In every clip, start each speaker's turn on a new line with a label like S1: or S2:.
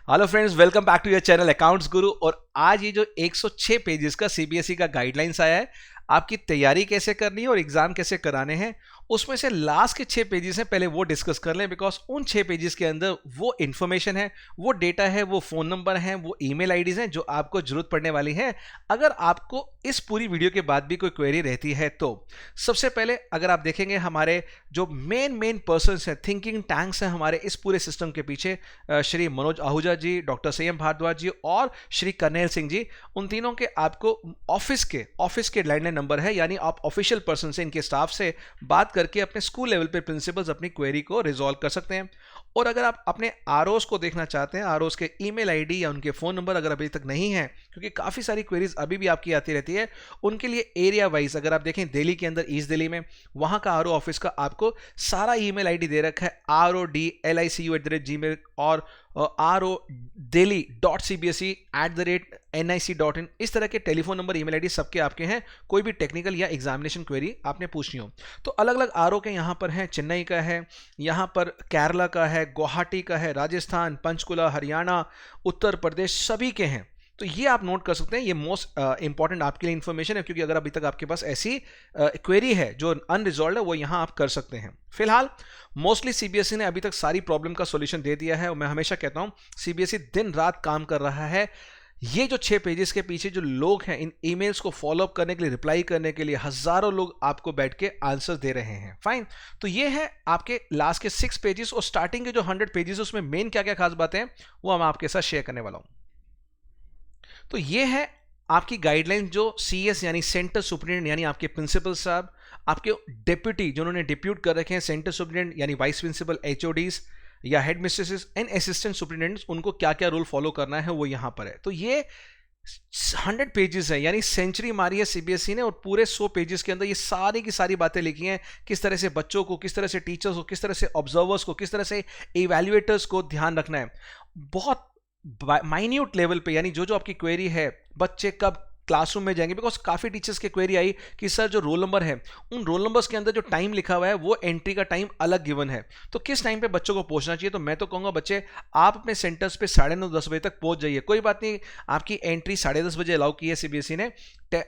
S1: Hello friends, welcome back to your channel accounts Guru. और आज ये जो 106 पेजेस का सीबीएसई का गाइडलाइंस आया है, आपकी तैयारी कैसे करनी है और एग्जाम कैसे कराने हैं, उसमें से लास्ट के 6 पेजेस हैं, पहले वो डिस्कस कर लें। बिकॉज उन 6 पेजेस के अंदर वो इन्फॉर्मेशन है, वो डेटा है, वो फोन नंबर है, वो ईमेल आईडीज हैं जो आपको जरूरत पड़ने वाली है अगर आपको इस पूरी वीडियो के बाद भी कोई क्वेरी रहती है। तो सबसे पहले अगर आप देखेंगे, हमारे जो मेन पर्सन हैं, थिंकिंग टैंक्स हैं हमारे इस पूरे सिस्टम के पीछे, श्री मनोज आहूजा जी, डॉक्टर संयम भारद्वाज जी और श्री करनेल सिंह जी, उन तीनों के आपको ऑफिस के लैंडलाइन नंबर है, यानी आप ऑफिशियल पर्सन से, इनके स्टाफ से बात करके अपने स्कूल लेवल पे प्रिंसिपल्स अपनी क्वेरी को रिजॉल्व कर सकते हैं। और अगर आप अपने आरओस को देखना चाहते हैं, आरओस के ईमेल आईडी या उनके फोन नंबर अगर अभी तक नहीं है, क्योंकि काफी सारी क्वेरीज अभी भी आपकी आती रहती है, उनके लिए एरिया वाइज अगर आप देखें, दिल्ली के अंदर ईस्ट दिल्ली में वहां का आरओ ऑफिस का आपको सारा ईमेल आईडी दे रखा है, RODLICU@gmail और RODaily.cbse@nic.in। इस तरह के टेलीफोन नंबर, ईमेल आईडी सबके आपके हैं, कोई भी टेक्निकल या एग्जामिनेशन क्वेरी आपने पूछनी हो तो। अलग अलग आरओ के यहाँ पर हैं, चेन्नई का है, यहाँ पर केरला का है, गुवाहाटी का है, राजस्थान, पंचकुला, हरियाणा, उत्तर प्रदेश, सभी के हैं। तो ये आप नोट कर सकते हैं, ये मोस्ट इंपॉर्टेंट आपके लिए इंफॉर्मेशन है, क्योंकि अगर अभी तक आपके पास ऐसी क्वेरी है जो अनरिजॉल्व है, वो यहां आप कर सकते हैं। फिलहाल मोस्टली सीबीएसई ने अभी तक सारी प्रॉब्लम का सॉल्यूशन दे दिया है, और मैं हमेशा कहता हूं सीबीएसई दिन रात काम कर रहा है। ये जो 6 पेजेस के पीछे जो लोग हैं, इन ईमेल्स को फॉलोअप करने के लिए, रिप्लाई करने के लिए हजारों लोग आपको बैठ के आंसर दे रहे हैं। फाइन, तो ये है आपके लास्ट के 6 पेजेस। और स्टार्टिंग के जो 100 पेजेस, उसमें मेन क्या क्या खास बातें हैं वो मैं आपके साथ शेयर करने वाला हूं। तो ये है आपकी गाइडलाइन जो सीएस यानी सेंटर सुपरिटेंडेंट यानी आपके प्रिंसिपल साहब, आपके डेप्यूटी जिन्होंने डिप्यूट कर रखे हैं, सेंटर सुपरिटेंडेंट यानी वाइस प्रिंसिपल, एचओडीज या हेड मिस्ट्रेसेस एंड असिस्टेंट सुपरिटेंडेंट्स, उनको क्या क्या रूल फॉलो करना है वो यहां पर है। तो ये 100 पेजेस है, यानी सेंचुरी मारी है सीबीएसई ने, और पूरे 100 पेजेस के अंदर ये सारी की सारी बातें लिखी हैं, किस तरह से बच्चों को, किस तरह से टीचर्स को, किस तरह से ऑब्जर्वर्स को, किस तरह से इवैल्यूएटर्स को ध्यान रखना है। बहुत माइन्यूट लेवल पे, यानी जो जो आपकी क्वेरी है, बच्चे कब क्लासरूम में जाएंगे, बिकॉज काफी टीचर्स की क्वेरी आई कि सर जो रोल नंबर है, उन रोल नंबर्स के अंदर जो टाइम लिखा हुआ है वो एंट्री का टाइम अलग गिवन है, तो किस टाइम पे बच्चों को पहुंचना चाहिए। तो मैं तो कहूंगा बच्चे आप अपने सेंटर्स पे 9:30-10 बजे तक पहुंच जाइए, कोई बात नहीं, आपकी एंट्री 10:30 बजे अलाउ की है सीबीएसई ने,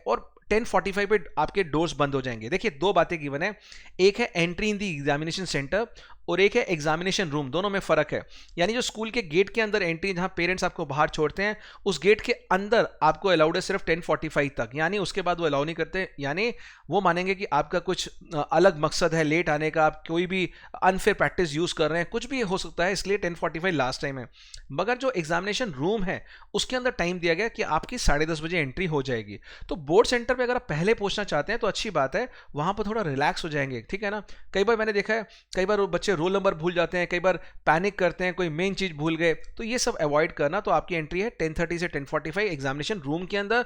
S1: और 10:45 पे आपके डोर्स बंद हो जाएंगे। देखिए, दो बातें गिवन है, एक है entry in the examination centre और एक है एग्जामिनेशन रूम, दोनों में फर्क है। यानी जो स्कूल के गेट के अंदर एंट्री, जहां पेरेंट्स आपको बाहर छोड़ते हैं, उस गेट के अंदर आपको अलाउड है सिर्फ 10:45 तक, यानी उसके बाद वो अलाउ नहीं करते, यानी वो मानेंगे कि आपका कुछ अलग मकसद है लेट आने का, आप कोई भी अनफेयर प्रैक्टिस यूज कर रहे हैं, कुछ भी हो सकता है, इसलिए 10:45 लास्ट टाइम है। मगर जो एग्जामिनेशन रूम है उसके अंदर टाइम दिया गया कि आपकी 10:30 बजे एंट्री हो जाएगी। तो बोर्ड सेंटर पे अगर आप पहले पहुंचना चाहते हैं तो अच्छी बात है, वहां पर थोड़ा रिलैक्स हो जाएंगे, ठीक है ना। कई बार मैंने देखा है, कई बार बच्चे रोल नंबर भूल जाते हैं, कई बार पैनिक करते हैं, कोई मेन चीज भूल गए, तो ये सब अवॉइड करना। तो आपकी एंट्री है 10:30 से 10:45 एग्जामिनेशन रूम के अंदर।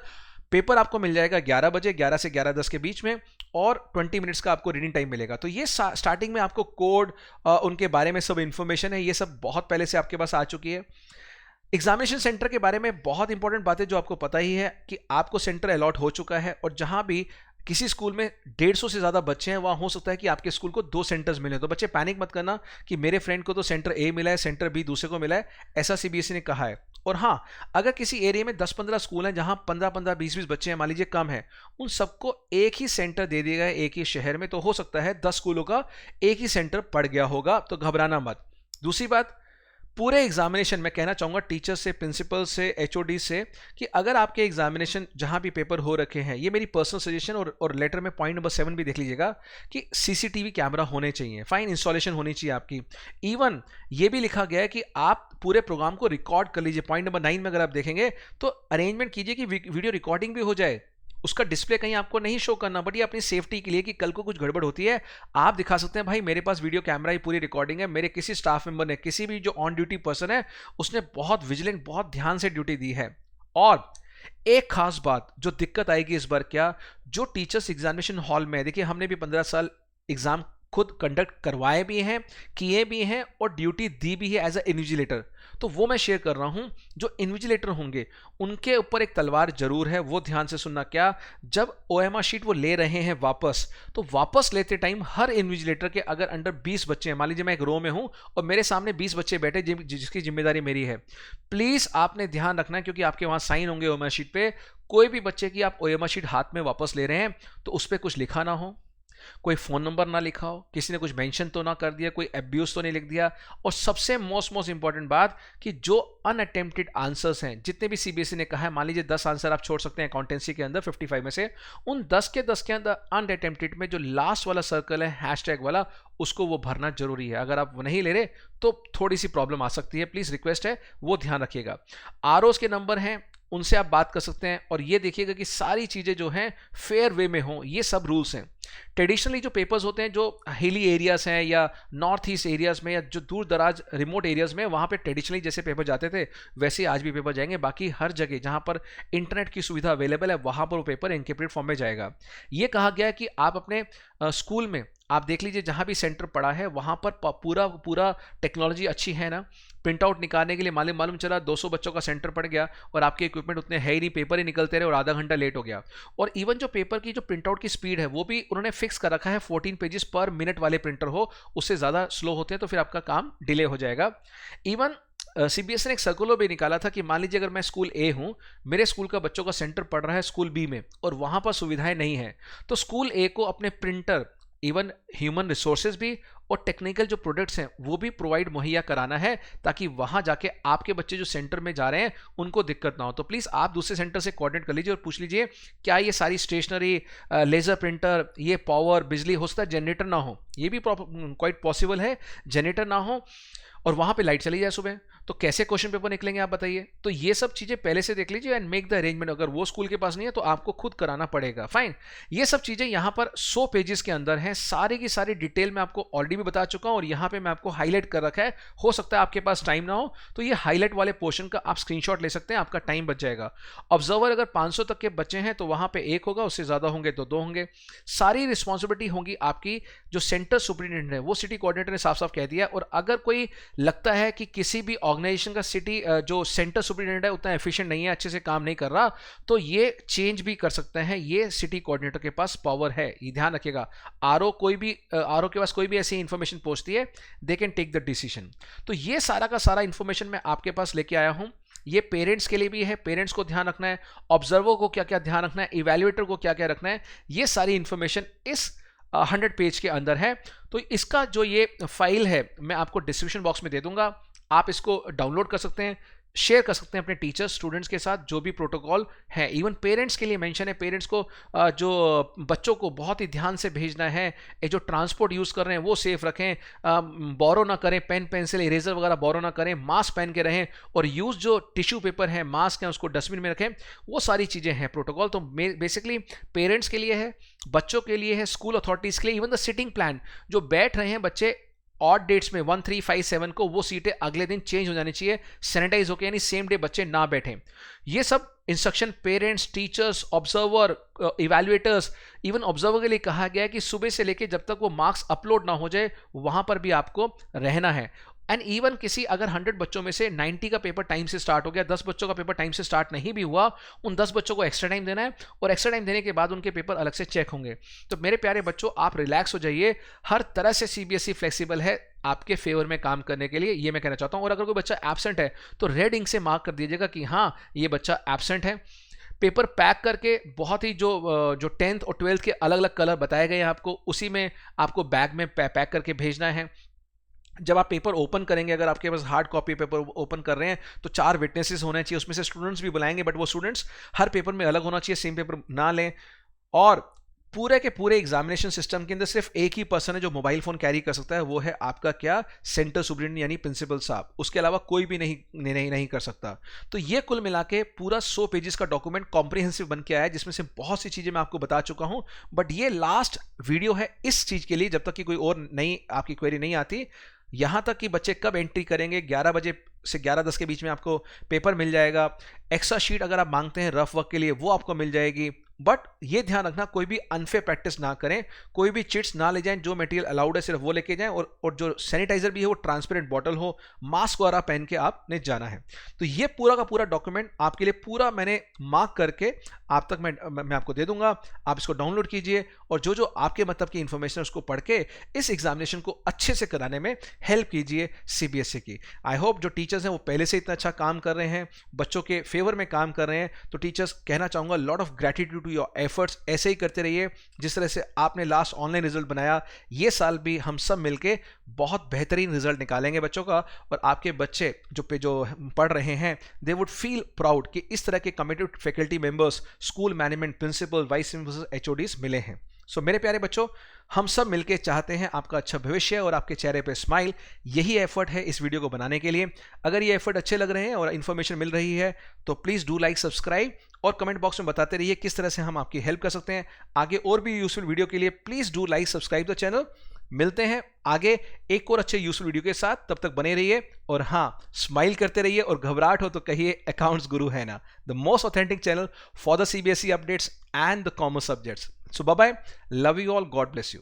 S1: पेपर आपको मिल जाएगा 11 बजे, 11 से 11:10 के बीच में, और 20 मिनट्स का आपको रीडिंग टाइम मिलेगा। तो ये स्टार्टिंग में आपको कोड, उनके बारे में सब इंफॉर्मेशन है, ये सब बहुत पहले से आपके पास आ चुकी है। एग्जामिनेशन सेंटर के बारे में बहुत इंपॉर्टेंट बात है जो आपको पता ही है कि आपको सेंटर अलॉट हो चुका है, और जहां भी किसी स्कूल में 150 से ज्यादा बच्चे हैं, वहां हो सकता है कि आपके स्कूल को 2 सेंटर्स मिले। तो बच्चे पैनिक मत करना कि मेरे फ्रेंड को तो सेंटर ए मिला है, सेंटर बी दूसरे को मिला है, ऐसा सीबीएसई ने कहा है। और हाँ, अगर किसी एरिया में 10-15 स्कूल हैं जहां 15-15, 20-20 बच्चे हैं, मान लीजिए कम है, उन सबको एक ही सेंटर दे दिया गया है, एक ही शहर में, तो हो सकता है 10 स्कूलों का एक ही सेंटर पड़ गया होगा, तो घबराना मत। दूसरी बात, पूरे एग्जामिनेशन में कहना चाहूंगा टीचर से, प्रिंसिपल से, एचओडी से, कि अगर आपके एग्जामिनेशन जहां भी पेपर हो रखे हैं, ये मेरी पर्सनल सजेशन, और लेटर में पॉइंट नंबर 7 भी देख लीजिएगा कि सीसीटीवी कैमरा होने चाहिए, फाइन इंस्टॉलेशन होनी चाहिए आपकी। इवन ये भी लिखा गया है कि आप पूरे प्रोग्राम को रिकॉर्ड कर लीजिए। पॉइंट नंबर 9 में अगर आप देखेंगे तो अरेंजमेंट कीजिए कि वीडियो रिकॉर्डिंग भी हो जाए, उसका डिस्प्ले कहीं आपको नहीं शो करना, बट ये अपनी सेफ्टी के लिए कि कल को कुछ गड़बड़ होती है, आप दिखा सकते हैं भाई मेरे पास वीडियो कैमरा ही पूरी रिकॉर्डिंग है, मेरे किसी स्टाफ मेंबर ने, किसी भी जो ऑन ड्यूटी पर्सन है, उसने बहुत विजिलेंट, बहुत ध्यान से ड्यूटी दी है। और एक खास बात जो दिक्कत आएगी इस बार, क्या, जो टीचर्स एग्जामिनेशन हॉल में, देखिए हमने भी 15 साल एग्जाम खुद कंडक्ट करवाए भी हैं, किए भी हैं और ड्यूटी दी भी है एज अ इन्विजिलेटर। तो वो मैं शेयर कर रहा हूं। जो इन्विजिलेटर होंगे उनके ऊपर एक तलवार जरूर है, वो ध्यान से सुनना। क्या? जब ओएमआर शीट वो ले रहे हैं वापस, तो वापस लेते टाइम हर इन्विजिलेटर के अगर अंडर 20 बच्चे हैं, मान लीजिए मैं एक रो में हूं और मेरे सामने 20 बच्चे बैठे जिसकी जिम्मेदारी मेरी है, प्लीज आपने ध्यान रखना है, क्योंकि आपके वहां साइन होंगे ओएमआर शीट पे। कोई भी बच्चे की आप ओएमआर शीट हाथ में वापस ले रहे हैं तो उस पर कुछ लिखा ना हो, कोई फोन नंबर ना लिखा हो, किसी ने कुछ मेंशन तो ना कर दिया, कोई एब्यूज तो नहीं लिख दिया। और सबसे मोस्ट इंपॉर्टेंट बात कि जो अनअटेम्प्टेड आंसर्स हैं, जितने भी सीबीएसई ने कहा है, मान लीजिए 10 आंसर आप छोड़ सकते हैं अकाउंटेंसी के अंदर 55 में से, उन 10 के 10 के अंदर अनअटेम्प्टेड में जो लास्ट वाला सर्कल है हैशटैग वाला, उसको वो भरना जरूरी है। अगर आप वो नहीं ले रहे तो थोड़ी सी प्रॉब्लम आ सकती है, प्लीज रिक्वेस्ट है वो ध्यान रखिएगा। आरओज के नंबर हैं, उनसे आप बात कर सकते हैं। और ये देखिएगा कि सारी चीजें जो हैं फेयर वे में हो, ये सब रूल्स हैं। ट्रेडिशनली जो पेपर्स होते हैं, जो हिली एरियाज हैं या नॉर्थ ईस्ट एरियाज में या जो दूर दराज रिमोट एरियाज में, वहां पे ट्रेडिशनली जैसे पेपर जाते थे वैसे ही आज भी पेपर जाएंगे। बाकी हर जगह जहां पर इंटरनेट की सुविधा अवेलेबल है वहां पर वो पेपर एनक्रिप्टेड फॉर्म में जाएगा। ये कहा गया है कि आप अपने स्कूल में आप देख लीजिए, जहां भी सेंटर पड़ा है वहां पर पूरा टेक्नोलॉजी अच्छी है ना। प्रिंट आउट निकालने के लिए मालूम चला 200 बच्चों का सेंटर पड़ गया और आपके इक्विपमेंट उतने है ही नहीं, पेपर ही निकलते रहे और आधा घंटा लेट हो गया। और इवन जो पेपर की जो प्रिंट आउट की स्पीड है वो भी उन्होंने फिक्स कर रखा है, 14 पेजेस पर मिनट वाले प्रिंटर हो, उससे ज़्यादा स्लो होते हैं तो फिर आपका काम डिले हो जाएगा। इवन सीबीएसई ने एक सर्कुलर भी निकाला था कि मान लीजिए अगर मैं स्कूल ए हूं, मेरे स्कूल का बच्चों का सेंटर पड़ रहा है स्कूल बी में और वहां पर सुविधाएं नहीं है, तो स्कूल ए को अपने प्रिंटर, इवन ह्यूमन रिसोर्सेज भी और टेक्निकल जो प्रोडक्ट्स हैं वो भी प्रोवाइड मुहैया कराना है, ताकि वहां जाके आपके बच्चे जो सेंटर में जा रहे हैं उनको दिक्कत ना हो। तो प्लीज आप दूसरे सेंटर से कोऑर्डिनेट कर लीजिए और पूछ लीजिए क्या ये सारी स्टेशनरी, लेजर प्रिंटर, ये पावर, बिजली, हो सकता है जनरेटर ना हो, ये भी क्वाइट पॉसिबल है, जनरेटर ना हो और वहां पे लाइट चली जाए सुबह, तो कैसे क्वेश्चन पेपर निकलेंगे आप बताइए। तो ये सब चीजें पहले से देख लीजिए एंड मेक द अरेंजमेंट। अगर वो स्कूल के पास नहीं है तो आपको खुद कराना पड़ेगा, फाइन। ये सब चीजें यहाँ पर 100 पेजेस के अंदर हैं, सारी की सारी डिटेल मैं आपको ऑलरेडी भी बता चुका हूं और यहाँ पे मैं आपको हाईलाइट कर रखा है। हो सकता है आपके पास टाइम ना हो तो ये हाईलाइट वाले पोर्शन का आप स्क्रीनशॉट ले सकते हैं, आपका टाइम बच जाएगा। ऑब्जर्वर अगर 500 तक के बच्चे हैं तो वहां पे 1 होगा, उससे ज्यादा होंगे तो 2 होंगे। सारी रिस्पॉन्सिबिलिटी होगी आपकी, जो सेंटर सुपरिटेंडेंट है वो सिटी कोऑर्डिनेटर ने साफ साफ कह दिया। और अगर कोई लगता है कि किसी भी ऑर्गेनाइजेशन का सिटी जो सेंटर सुपरिटेंडेंट है उतना एफिशिएंट नहीं है, अच्छे से काम नहीं कर रहा, तो ये चेंज भी कर सकते हैं। ये सिटी कोऑर्डिनेटर के पास पावर है, ये ध्यान रखिएगा। आरओ के पास कोई भी ऐसी इंफॉर्मेशन पहुंचती है, they can take the decision. तो ये सारा का सारा इंफॉर्मेशन मैं आपके पास लेके आया हूं। ये पेरेंट्स के लिए भी है, पेरेंट्स को ध्यान रखना है, ऑब्जर्वर को क्या क्या ध्यान रखना है, इवैल्यूएटर को क्या क्या रखना है, ये सारी इंफॉर्मेशन इस 100 पेज के अंदर है। तो इसका जो ये फाइल है मैं आपको डिस्क्रिप्शन बॉक्स में दे दूंगा, आप इसको डाउनलोड कर सकते हैं, शेयर कर सकते हैं अपने टीचर्स, स्टूडेंट्स के साथ, जो भी प्रोटोकॉल है। इवन पेरेंट्स के लिए मेंशन है, पेरेंट्स को जो बच्चों को बहुत ही ध्यान से भेजना है, ये जो ट्रांसपोर्ट यूज़ कर रहे हैं वो सेफ रखें, बोरो ना करें, पेन पेंसिल इरेजर वगैरह बोरो ना करें, मास्क पहन के रहें और यूज़ जो टिश्यू पेपर है, मास्क है, उसको डस्टबिन में रखें। वो सारी चीज़ें हैं प्रोटोकॉल। तो बेसिकली पेरेंट्स के लिए है, बच्चों के लिए है, स्कूल अथॉरिटीज़ के लिए, इवन द सिटिंग प्लान, जो बैठ रहे हैं बच्चे ऑड डेट्स में 1, 3, 5, 7 को, वो सीटें अगले दिन चेंज हो जानी चाहिए, सैनिटाइज होकर, यानी सेम डे बच्चे ना बैठें। ये सब instruction parents, teachers, observer, evaluators, even observer के लिए कहा गया है कि सुबह से लेकर जब तक वो मार्क्स अपलोड ना हो जाए वहां पर भी आपको रहना है। एंड इवन किसी अगर 100 बच्चों में से 90 का पेपर टाइम से स्टार्ट हो गया, 10 बच्चों का पेपर टाइम से स्टार्ट नहीं भी हुआ, उन 10 बच्चों को एक्स्ट्रा टाइम देना है और एक्स्ट्रा टाइम देने के बाद उनके पेपर अलग से चेक होंगे। तो मेरे प्यारे बच्चों, आप रिलैक्स हो जाइए, हर तरह से सीबीएसई फ्लेक्सिबल है आपके फेवर में काम करने के लिए, ये मैं कहना चाहता हूं। और अगर कोई बच्चा एब्सेंट है तो रेड इंक से मार्क कर दीजिएगा कि हाँ ये बच्चा एब्सेंट है। पेपर पैक करके बहुत ही जो 10th और 12th के अलग अलग कलर बताए गए हैं आपको, उसी में आपको बैग में पैक करके भेजना है। जब आप पेपर ओपन करेंगे, अगर आपके पास हार्ड कॉपी पेपर ओपन कर रहे हैं तो 4 विटनेसेस होने चाहिए, उसमें से स्टूडेंट्स भी बुलाएंगे, बट वो स्टूडेंट्स हर पेपर में अलग होना चाहिए, सेम पेपर ना लें। और पूरे के पूरे एग्जामिनेशन सिस्टम के अंदर सिर्फ एक ही पर्सन है जो मोबाइल फोन कैरी कर सकता है, वो है आपका क्या, सेंटर सुपरिटेंडेंट यानी प्रिंसिपल साहब। उसके अलावा कोई भी नहीं कर सकता। तो ये कुल मिला के पूरा 100 पेजेस का डॉक्यूमेंट कॉम्प्रिहेंसिव बन के आया है, जिसमें से बहुत सी चीजें मैं आपको बता चुका हूं। बट ये लास्ट वीडियो है इस चीज के लिए, जब तक कि कोई और नई आपकी क्वेरी नहीं आती। यहां तक कि बच्चे कब एंट्री करेंगे, 11 बजे से 11:10 के बीच में आपको पेपर मिल जाएगा। एक्स्ट्रा शीट अगर आप मांगते हैं रफ वर्क के लिए वो आपको मिल जाएगी। बट ये ध्यान रखना कोई भी अनफेयर प्रैक्टिस ना करें, कोई भी चिट्स ना ले जाएं, जो मटेरियल अलाउड है सिर्फ वो लेके जाएं, और जो सैनिटाइजर भी है वो ट्रांसपेरेंट बॉटल हो, मास्क वगैरह पहन के आपने जाना है। तो ये पूरा का पूरा डॉक्यूमेंट आपके लिए पूरा मैंने मार्क करके आप तक मैं आपको दे दूंगा। आप इसको डाउनलोड कीजिए और जो जो आपके मतलब की इंफॉर्मेशन उसको पढ़ के इस एग्जामिनेशन को अच्छे से कराने में हेल्प कीजिए सीबीएसई की। आई होप जो टीचर्स हैं वो पहले से इतना अच्छा काम कर रहे हैं, बच्चों के फेवर में काम कर रहे हैं, तो टीचर्स कहना चाहूंगा lot of gratitude to your efforts. ऐसे ही करते रहिए जिस तरह से आपने लास्ट ऑनलाइन रिजल्ट बनाया, ये साल भी हम सब मिलके बहुत बेहतरीन रिजल्ट निकालेंगे बच्चों का, और आपके बच्चे जो पढ़ रहे हैं दे वुड फील प्राउड कि इस तरह के committed faculty members, school management, principal, vice principal, HODs मिले हैं। सो मेरे प्यारे बच्चों, हम सब मिलके चाहते हैं आपका अच्छा भविष्य और आपके चेहरे पे स्माइल। यही एफर्ट है इस वीडियो को बनाने के लिए। अगर ये एफर्ट अच्छे लग रहे हैं और इन्फॉर्मेशन मिल रही है तो प्लीज डू लाइक, सब्सक्राइब और कमेंट बॉक्स में बताते रहिए किस तरह से हम आपकी हेल्प कर सकते हैं। आगे और भी यूजफुल वीडियो के लिए please do like, subscribe the channel. मिलते हैं आगे एक और अच्छे यूजफुल वीडियो के साथ, तब तक बने रहिए और हाँ, स्माइल करते रहिए, और घबराहट हो तो कहिए अकाउंट्स गुरु है ना, the most authentic channel for the CBSE updates and the commerce subjects. So bye bye, love you all, God bless you.